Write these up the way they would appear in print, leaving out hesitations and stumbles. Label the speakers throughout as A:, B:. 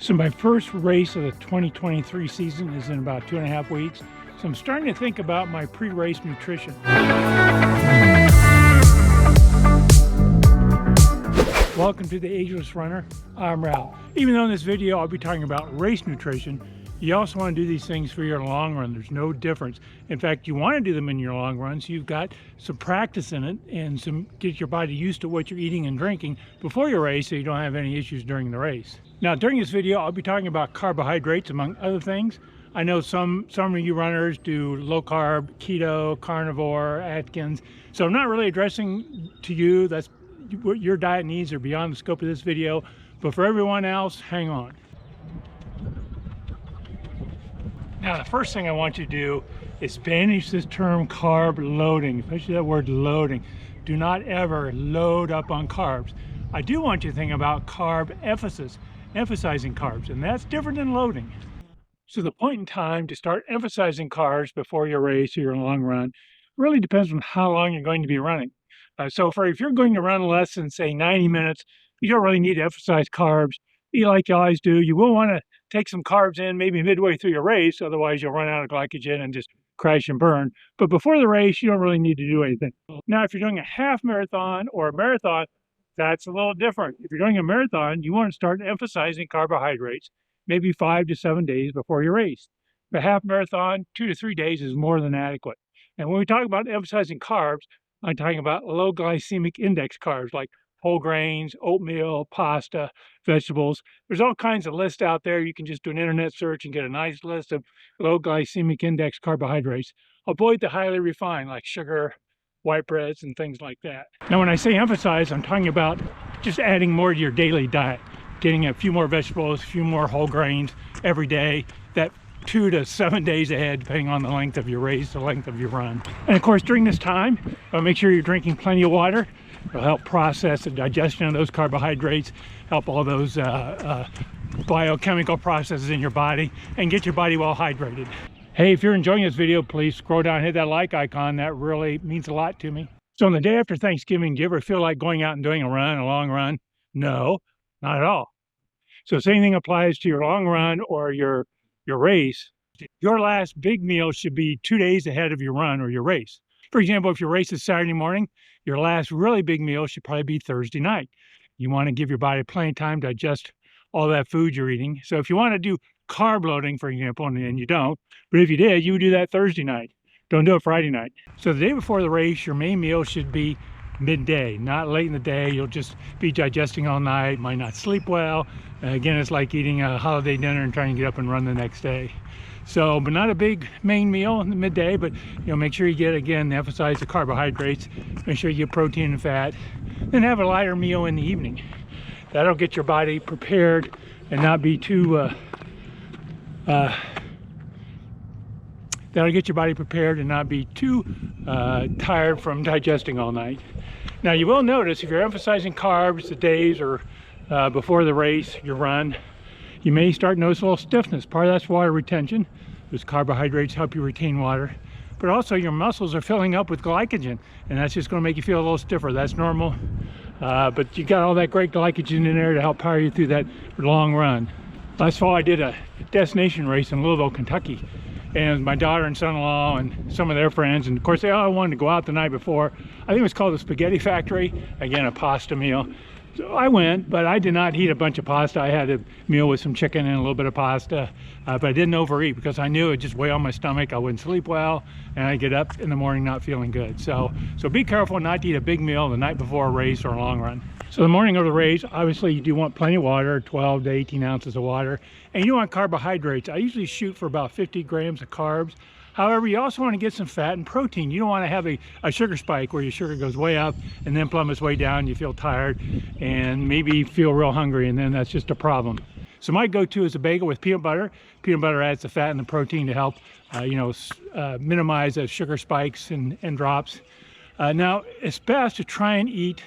A: So my first race of the 2023 season is in about 2.5 weeks. So I'm starting to think about my pre-race nutrition. Welcome to the Ageless Runner. I'm Ralph. Even though in this video I'll be talking about race nutrition, you also want to do these things for your long run. There's no difference. In fact, you want to do them in your long run so you've got some practice in it and get your body used to what you're eating and drinking before your race so you don't have any issues during the race. Now, during this video, I'll be talking about carbohydrates, among other things. I know some of you runners do low carb, keto, carnivore, Atkins. So I'm not really addressing to you. That's what your diet needs are beyond the scope of this video. But for everyone else, hang on. Now, the first thing I want you to do is banish this term carb loading, especially that word loading. Do not ever load up on carbs. I do want you to think about carb emphasis, emphasizing carbs, and that's different than loading. So the point in time to start emphasizing carbs before your race or your long run really depends on how long you're going to be running. So if you're going to run less than, say, 90 minutes, you don't really need to emphasize carbs. Eat like you always do. You will want to take some carbs in maybe midway through your race, otherwise you'll run out of glycogen and just crash and burn. But before the race, you don't really need to do anything. Now, if you're doing a half marathon or a marathon, that's a little different. If you're doing a marathon, you want to start emphasizing carbohydrates maybe 5 to 7 days before your race. For a half marathon, 2 to 3 days is more than adequate. And when we talk about emphasizing carbs, I'm talking about low glycemic index carbs like whole grains, oatmeal, pasta, vegetables. There's all kinds of lists out there. You can just do an internet search and get a nice list of low glycemic index carbohydrates. Avoid the highly refined like sugar, white breads, and things like that. Now, when I say emphasize, I'm talking about just adding more to your daily diet, getting a few more vegetables, a few more whole grains every day, that 2 to 7 days ahead, depending on the length of your race, the length of your run. And of course, during this time, make sure you're drinking plenty of water. It'll help process the digestion of those carbohydrates, help all those biochemical processes in your body, and get your body well hydrated. Hey, if you're enjoying this video, please scroll down and hit that like icon. That really means a lot to me. So on the day after Thanksgiving, do you ever feel like going out and doing a run, a long run? No, not at all. So the same thing applies to your long run or your race. Your last big meal should be 2 days ahead of your run or your race. For example, if your race is Saturday morning, your last really big meal should probably be Thursday night. You want to give your body plenty of time to digest all that food you're eating. So if you want to do carb loading, for example, and you don't, but if you did, you would do that Thursday night. Don't do it Friday night. So the day before the race, your main meal should be midday, not late in the day. You'll just be digesting all night, might not sleep well. Again, it's like eating a holiday dinner and trying to get up and run the next day. So, but not a big main meal in the midday, but make sure you get, again, emphasize the carbohydrates, make sure you get protein and fat, then have a lighter meal in the evening. That'll get your body prepared and not be too tired from digesting all night. Now, you will notice if you're emphasizing carbs the days or before the race, your run, you may start to notice a little stiffness. Part of that's water retention. Those carbohydrates help you retain water. But also your muscles are filling up with glycogen, and that's just going to make you feel a little stiffer. That's normal. But you got all that great glycogen in there to help power you through that long run. Last fall, I did a destination race in Louisville, Kentucky. And my daughter and son-in-law and some of their friends, and of course they all wanted to go out the night before. I think it was called the Spaghetti Factory, again a pasta meal. So I went, but I did not eat a bunch of pasta. I had a meal with some chicken and a little bit of pasta, but I didn't overeat because I knew it would just weigh on my stomach. I wouldn't sleep well, and I'd get up in the morning not feeling good. So be careful not to eat a big meal the night before a race or a long run. So the morning of the race, obviously you do want plenty of water, 12 to 18 ounces of water, and you want carbohydrates. I usually shoot for about 50 grams of carbs. However, you also want to get some fat and protein. You don't want to have a sugar spike where your sugar goes way up and then plummets way down. You feel tired and maybe feel real hungry, and then that's just a problem. So my go-to is a bagel with peanut butter. Peanut butter adds the fat and the protein to help, minimize those sugar spikes and drops. Now, it's best to try and eat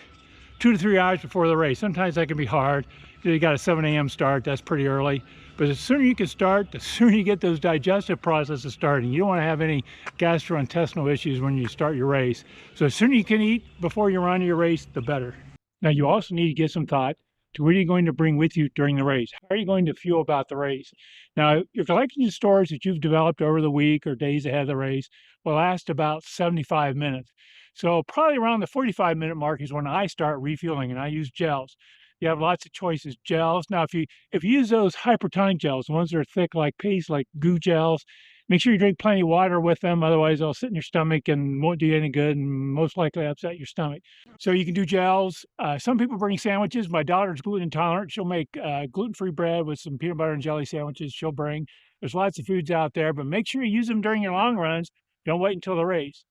A: 2 to 3 hours before the race. Sometimes that can be hard. You got a 7 a.m. start, that's pretty early. But the sooner you can start, the sooner you get those digestive processes starting. You don't want to have any gastrointestinal issues when you start your race. So the sooner you can eat before you run your race, the better. Now, you also need to give some thought to what are you going to bring with you during the race? How are you going to fuel about the race? Now, your glycogen stores that you've developed over the week or days ahead of the race will last about 75 minutes. So probably around the 45-minute mark is when I start refueling, and I use gels. You have lots of choices. Gels. Now, if you use those hypertonic gels, the ones that are thick like paste, like goo gels, make sure you drink plenty of water with them. Otherwise, they'll sit in your stomach and won't do you any good, and most likely upset your stomach. So you can do gels. Some people bring sandwiches. My daughter's gluten intolerant. She'll make gluten-free bread with some peanut butter and jelly sandwiches she'll bring. There's lots of foods out there, but make sure you use them during your long runs. Don't wait until the race.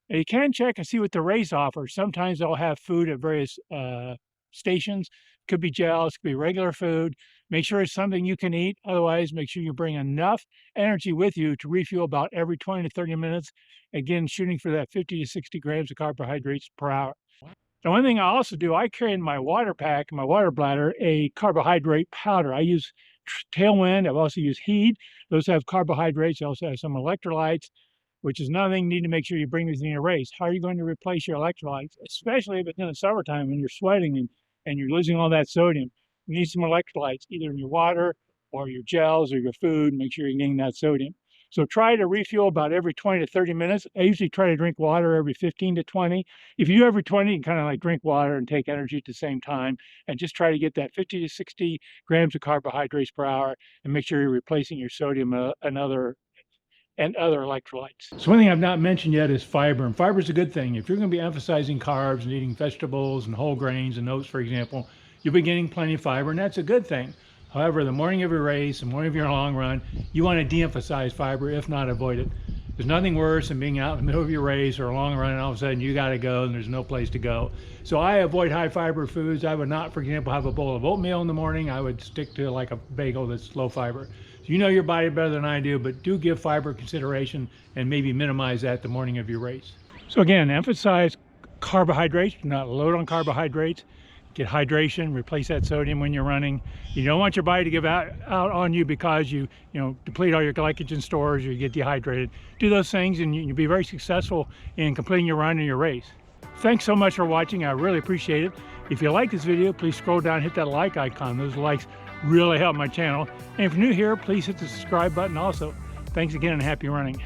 A: Now, you can check and see what the race offers. Sometimes they'll have food at various stations. Could be gels, could be regular food. Make sure it's something you can eat. Otherwise, make sure you bring enough energy with you to refuel about every 20 to 30 minutes. Again, shooting for that 50 to 60 grams of carbohydrates per hour. The one thing I also do, I carry in my water pack, my water bladder, a carbohydrate powder. I use Tailwind. I've also used Heed. Those have carbohydrates. They also have some electrolytes, which is another thing you need to make sure you bring with you in your race. How are you going to replace your electrolytes, especially if it's in the summertime when you're sweating and you're losing all that sodium? You need some electrolytes, either in your water or your gels or your food. Make sure you're getting that sodium. So try to refuel about every 20 to 30 minutes. I usually try to drink water every 15 to 20. If you do every 20, you can kind of like drink water and take energy at the same time, and just try to get that 50 to 60 grams of carbohydrates per hour, and make sure you're replacing your sodium and other electrolytes. So one thing I've not mentioned yet is fiber, and fiber is a good thing. If you're going to be emphasizing carbs and eating vegetables and whole grains and oats, for example, you'll be getting plenty of fiber, and that's a good thing. However, the morning of your race, the morning of your long run, you want to de-emphasize fiber, if not avoid it. There's nothing worse than being out in the middle of your race or a long run and all of a sudden you got to go and there's no place to go. So I avoid high fiber foods. I would not, for example, have a bowl of oatmeal in the morning. I would stick to like a bagel that's low fiber. So you know your body better than I do, but do give fiber consideration and maybe minimize that the morning of your race. So again, emphasize carbohydrates, do not load on carbohydrates. Get hydration, replace that sodium when you're running. You don't want your body to give out on you because you deplete all your glycogen stores or you get dehydrated. Do those things and you'll be very successful in completing your run and your race. Thanks so much for watching. I really appreciate it. If you like this video, please scroll down, hit that like icon. Those likes really help my channel. And if you're new here, please hit the subscribe button also. Thanks again and happy running.